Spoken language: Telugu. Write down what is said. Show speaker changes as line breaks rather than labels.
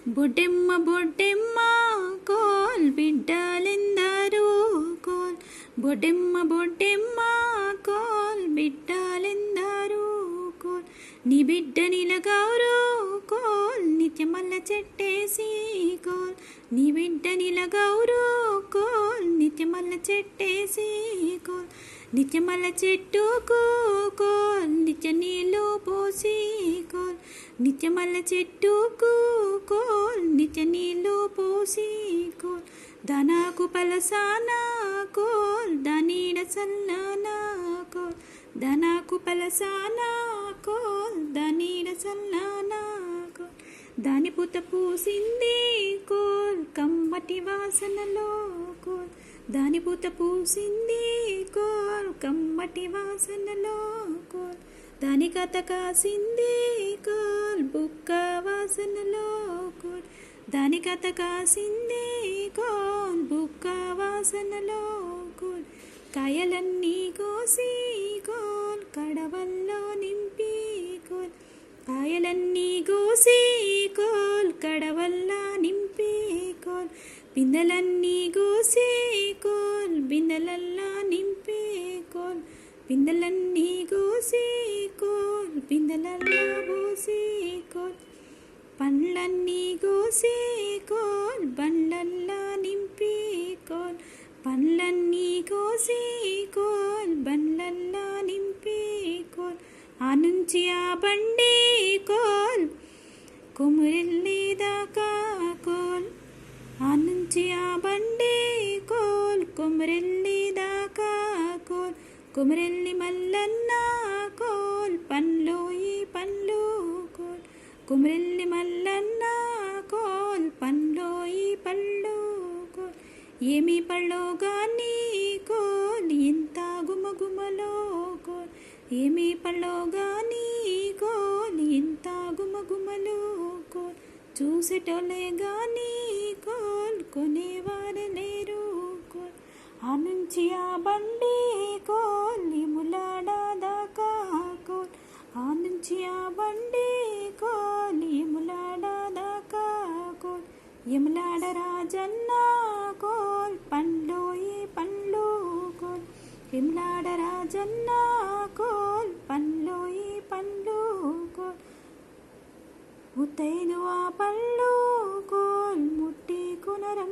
బొడ్డెమ్మ బొడ్డెమ్మ కోల్ బిడ్డలెందరూ కోల్ బొడ్డెమ్మ బొడ్డెమ్మ కోల్ బిడ్డలెందరూ కోల్ నీ బిడ్డ నిలగౌరు కోల్ నిత్యమల్ల చెట్టేసి కోల్ నీ బిడ్డ నిలగౌరు కోల్ నిత్యమల్ల చెట్టేసి కోల్ నిత్యమల్ల చెట్టుకు కోల్ నిత్య నీళ్ళు పోసి కోల్ నిత్యమల్ల చెట్టుకు కోల్ నిత్య నీళ్ళు పోసి కోల్ దానాకు పలసానా కోల్ దానీడ సల్లానా కోల్ దానాకు పలసానా కోల్ దానీడ సల్లానా కోల్ దాని పుత పూసింది కోల్ కమ్మటి వాసనలో కోల్ దాని పుత పూసింది కోల్ కమ్మటి వాసనలో కోల్ దాని కథ కాసింది కోల్ బుక్క వాసనలో కోల్ దాని కథ కాసింది కోల్ బుక్క వాసనలో కోల్ కాయలన్నీ కోసి కోల్ కడవల్లో నింపి కోల్ కాయలన్నీ కోసి కోల్ కడవల్లా నింపి కోల్ బిందెలన్నీ కోసి కోల్ బిందెలల్లా నింపి కోల్ బిందెలన్నీ కోసి కోల్ బిందెలల్లా పోసి కోల్ పండ్లన్నీ కోసి కోల్ బండ్లల్లా నింపి కోల్ పండ్లన్నీ కోసి కోల్ బండ్లల్లా నింపి కోల్ ఆ నుంచి ఆ బండి కోల్ కొమురెల్లి దాకా కోల్ ఆ నుంచి ఆ బండి కోల్ కొమురెల్లి దాకా కోల్ కొమురెల్లి మల్లన్న కోల్ పండ్లు ఈ పండ్లు కోల్ కొమురెల్లి మల్లన్న కోల్ పండ్లు ఈ పళ్ళు కోల్ ఏమి పళ్ళో గాని కోల్ ఇంత గుమగుమలో కోల్ ఏమి పళ్ళో గాని కోల్ ఇంత గుమగుమలో కోల్ చూసేటోలే గాని కోల్ కొనేవారు లేరు కోల్ ఆ నుంచి ఆ బండి కోల్ యములాడ దాకా కోల్ ఆ నుంచి ఆ బండి కోల్ యములాడ దాకా కోల్ యములాడ రాజన్న కోల్ పండ్లు ఈ పండ్లు కోల్ యములాడ రాజన్న కోల్ పండ్లు ఈ పండ్లు కోల్ ముత్తైదు ఆ పళ్ళు కోల్ ముట్టి కొనరం